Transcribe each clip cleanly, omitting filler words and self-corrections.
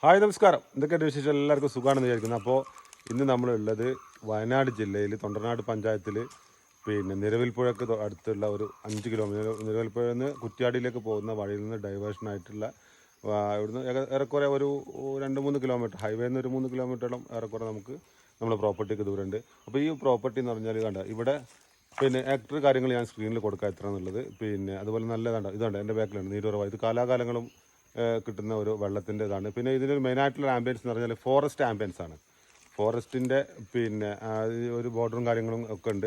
Hi നമസ്കാരം. എന്തൊക്കെയാണ് വിശേഷം? എല്ലാവർക്കും സുഖമാണെന്ന് വിചാരിക്കുന്നു. അപ്പോൾ ഇന്ന് നമ്മളുള്ളത് വയനാട് ജില്ലയിൽ തൊണ്ടർനാട് പഞ്ചായത്തിൽ നിരവിൽപ്പുഴക്ക് അടുത്തുള്ള ഒരു 5 കിലോമീറ്റർ നിരവിൽപ്പുഴയിൽ നിന്ന് കുറ്റ്യാടിയിലേക്ക് പോകുന്ന വഴിയിൽ നിന്ന് ഡൈവേഷനായിട്ടുള്ള ഇവിടുന്ന് ഏറെക്കുറെ ഒരു 2-3 കിലോമീറ്റർ ഹൈവേയിൽ നിന്ന് ഒരു 3 കിലോമീറ്ററോളം ഏറെക്കുറെ നമുക്ക് നമ്മുടെ പ്രോപ്പർട്ടിക്ക് ദൂരമുണ്ട്. അപ്പോൾ ഈ പ്രോപ്പർട്ടി എന്ന് പറഞ്ഞാൽ കണ്ട ഇവിടെ ഹെക്ടർ കാര്യങ്ങൾ ഞാൻ സ്ക്രീനിൽ കൊടുക്കാം എത്ര എന്നുള്ളത്. അതുപോലെ നല്ലതാണ്. ഇതുണ്ട് എൻ്റെ ബാക്കിലുണ്ട് നീരുറവ. ഇത് കാലാകാലങ്ങളും കിട്ടുന്ന ഒരു വെള്ളത്തിൻ്റെ ഇതാണ്. പിന്നെ ഇതിനൊരു മെയിനായിട്ടുള്ള ആംബിയൻസ് എന്ന് പറഞ്ഞാൽ ഫോറസ്റ്റ് ആംബിയൻസ് ആണ്. ഫോറസ്റ്റിൻ്റെ ഒരു ബോർഡറും കാര്യങ്ങളും ഒക്കെ ഉണ്ട്.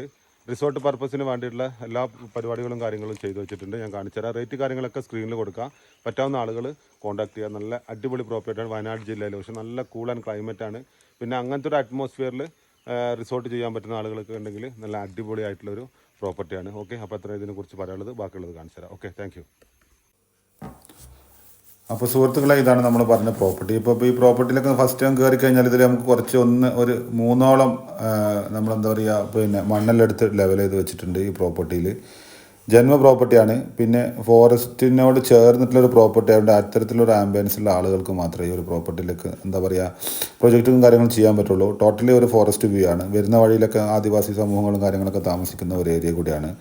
റിസോർട്ട് പർപ്പസിന് വേണ്ടിയിട്ടുള്ള എല്ലാ പരിപാടികളും കാര്യങ്ങളും ചെയ്തു വെച്ചിട്ടുണ്ട്. ഞാൻ കാണിച്ചുതരാം. റേറ്റ് കാര്യങ്ങളൊക്കെ സ്ക്രീനിൽ കൊടുക്കാം. പറ്റാവുന്ന ആളുകൾ കോൺടാക്ട് ചെയ്യുക. നല്ല അടിപൊളി പ്രോപ്പർട്ടിയാണ് വയനാട് ജില്ലയിൽ. പക്ഷേ നല്ല കൂൾ ആൻഡ് ക്ലൈമറ്റാണ്. പിന്നെ അങ്ങനത്തെ ഒരു അറ്റ്മോസ്ഫിയറിൽ റിസോർട്ട് ചെയ്യാൻ പറ്റുന്ന ആളുകളൊക്കെ ഉണ്ടെങ്കിൽ നല്ല അടിപൊളിയായിട്ടുള്ളൊരു പ്രോപ്പർട്ടിയാണ്. ഓക്കെ, അപ്പോൾ അത്ര ഇതിനെക്കുറിച്ച് പറയാനുള്ളത്. ബാക്കിയുള്ളത് കാണിച്ചു തരാം. Okay, thank you. അപ്പോൾ സുഹൃത്തുക്കളെ, ഇതാണ് നമ്മൾ പറഞ്ഞ പ്രോപ്പർട്ടി. ഇപ്പോൾ ഈ പ്രോപ്പർട്ടിയിലൊക്കെ ഫസ്റ്റ് ടൈം കയറി കഴിഞ്ഞാൽ ഇതിൽ നമുക്ക് കുറച്ച് ഒരു 3ഓളം നമ്മളെന്താ പറയുക മണ്ണെല്ലെടുത്ത് ലെവൽ ചെയ്ത് വെച്ചിട്ടുണ്ട്. ഈ പ്രോപ്പർട്ടിയിൽ ജന്മ പ്രോപ്പർട്ടിയാണ്. പിന്നെ ഫോറസ്റ്റിനോട് ചേർന്നിട്ടുള്ളൊരു പ്രോപ്പർട്ടി ആയതുകൊണ്ട് അത്തരത്തിലൊരു ആംബിയൻസുള്ള ആളുകൾക്ക് മാത്രമേ ഈ ഒരു പ്രോപ്പർട്ടിയിലേക്ക് എന്താ പറയുക പ്രൊജക്റ്റും കാര്യങ്ങളും ചെയ്യാൻ പറ്റുള്ളൂ. ടോട്ടലി ഒരു ഫോറസ്റ്റ് വ്യൂ ആണ്. വരുന്ന വഴിയിലൊക്കെ ആദിവാസി സമൂഹങ്ങളും കാര്യങ്ങളൊക്കെ താമസിക്കുന്ന ഒരു ഏരിയ കൂടിയാണ്.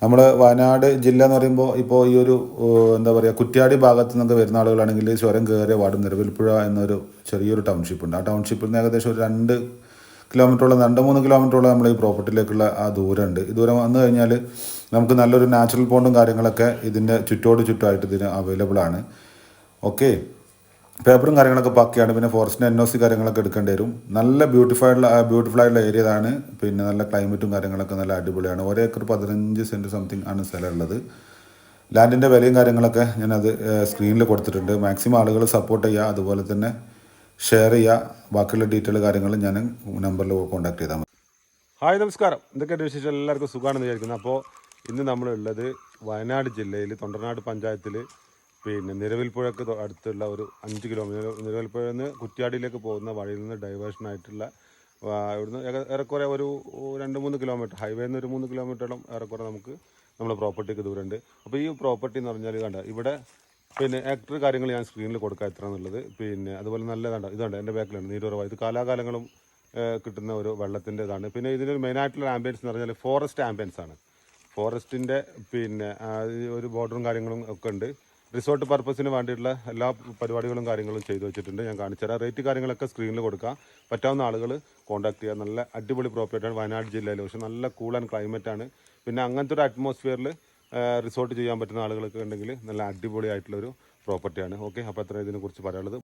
നമ്മൾ വയനാട് ജില്ല എന്ന് പറയുമ്പോൾ ഇപ്പോൾ ഈ ഒരു എന്താ പറയുക കുറ്റ്യാടി ഭാഗത്തു നിന്നൊക്കെ വരുന്ന ആളുകളാണെങ്കിൽ ചുരം കയറിയ വാർഡ് നിരവിൽപ്പുഴ എന്നൊരു ചെറിയൊരു ടൗൺഷിപ്പ് ഉണ്ട്. ആ ടൗൺഷിപ്പിൽ നിന്ന് ഏകദേശം ഒരു 2 കിലോമീറ്ററോളം 2-3 കിലോമീറ്ററോളം നമ്മൾ ഈ പ്രോപ്പർട്ടിയിലേക്കുള്ള ആ ദൂരമുണ്ട്. ഈ ദൂരം വന്നു കഴിഞ്ഞാൽ നമുക്ക് നല്ലൊരു നാച്ചുറൽ പോണ്ടും കാര്യങ്ങളൊക്കെ ഇതിൻ്റെ ചുറ്റുമായിട്ട് ഇതിന് അവൈലബിൾ ആണ്. ഓക്കെ, പേപ്പറും കാര്യങ്ങളൊക്കെ പക്കയാണ്. പിന്നെ ഫോറസ്റ്റിൻ്റെ NOC കാര്യങ്ങളൊക്കെ എടുക്കേണ്ടി വരും. നല്ല ബ്യൂട്ടിഫുൾ ആയിട്ടുള്ള ഏരിയ ആണ്. പിന്നെ നല്ല ക്ലൈമറ്റും കാര്യങ്ങളൊക്കെ നല്ല അടിപൊളിയാണ്. 1 ഏക്കർ 15 സെൻറ്റ് സംതിങ് ആണ് സ്ഥലമുള്ളത്. ലാൻഡിൻ്റെ വിലയും കാര്യങ്ങളൊക്കെ ഞാനത് സ്ക്രീനിൽ കൊടുത്തിട്ടുണ്ട്. മാക്സിമം ആളുകൾ സപ്പോർട്ട് ചെയ്യുക, അതുപോലെ തന്നെ ഷെയർ ചെയ്യുക. ബാക്കിയുള്ള ഡീറ്റെയിൽ കാര്യങ്ങൾ ഞാൻ നമ്പറിൽ കോൺടാക്ട് ചെയ്താൽ മതി. ഹായ് നമസ്കാരം. എന്തൊക്കെയാണ് വിശേഷം? എല്ലാവർക്കും സുഖമാണെന്ന് വിചാരിക്കുന്നു. അപ്പോൾ ഇന്ന് നമ്മളുള്ളത് വയനാട് ജില്ലയിൽ തൊണ്ടർനാട് പഞ്ചായത്തിൽ നിരവിൽപ്പുഴക്ക് അടുത്തുള്ള ഒരു 5 കിലോമീറ്റർ നിരവിൽപ്പുഴയിൽ നിന്ന് കുറ്റ്യാടിയിലേക്ക് പോകുന്ന വഴിയിൽ നിന്ന് ഡൈവേഷനായിട്ടുള്ള ഇവിടുന്ന് ഏറെക്കുറെ ഒരു 2-3 കിലോമീറ്റർ ഹൈവേയിൽ നിന്ന് ഒരു 3 കിലോമീറ്ററോളം ഏറെക്കുറെ നമുക്ക് നമ്മുടെ പ്രോപ്പർട്ടിക്ക് ദൂരമുണ്ട്. അപ്പോൾ ഈ പ്രോപ്പർട്ടി എന്ന് പറഞ്ഞാൽ കണ്ട ഇവിടെ ഹെക്ടർ കാര്യങ്ങൾ ഞാൻ സ്ക്രീനിൽ കൊടുക്കാം എത്ര എന്നുള്ളത്. അതുപോലെ നല്ലതാണ്. ഇതുണ്ട് എൻ്റെ ബാക്കിലുണ്ട് നീരുറവ. ഇത് കാലാകാലങ്ങളും കിട്ടുന്ന ഒരു വെള്ളത്തിൻ്റെ ഇതാണ്. പിന്നെ ഇതിനൊരു മെയിനായിട്ടുള്ള ആംബിയൻസ് എന്ന് പറഞ്ഞാൽ ഫോറസ്റ്റ് ആംബിയൻസ് ആണ്. ഫോറസ്റ്റിൻ്റെ ഒരു ബോർഡറും കാര്യങ്ങളും ഒക്കെ ഉണ്ട്. റിസോർട്ട് പർപ്പസിന് വേണ്ടിയിട്ടുള്ള എല്ലാ പരിപാടികളും കാര്യങ്ങളും ചെയ്തു വെച്ചിട്ടുണ്ട്. ഞാൻ കാണിച്ചുതരാം. റേറ്റ് കാര്യങ്ങളൊക്കെ സ്ക്രീനിൽ കൊടുക്കാം. പറ്റാവുന്ന ആളുകൾ കോൺടാക്ട് ചെയ്യുക. നല്ല അടിപൊളി പ്രോപ്പർട്ടിയാണ് വയനാട് ജില്ലയിൽ. പക്ഷേ നല്ല കൂൾ ആൻഡ് ക്ലൈമറ്റാണ്. പിന്നെ അങ്ങനത്തെ ഒരു അറ്റ്മോസ്ഫിയറിൽ റിസോർട്ട് ചെയ്യാൻ പറ്റുന്ന ആളുകളൊക്കെ ഉണ്ടെങ്കിൽ നല്ല അടിപൊളിയായിട്ടുള്ളൊരു പ്രോപ്പർട്ടിയാണ്. ഓക്കെ, അപ്പോൾ അത്ര ഇതിനെക്കുറിച്ച് പറയാനുള്ളത്.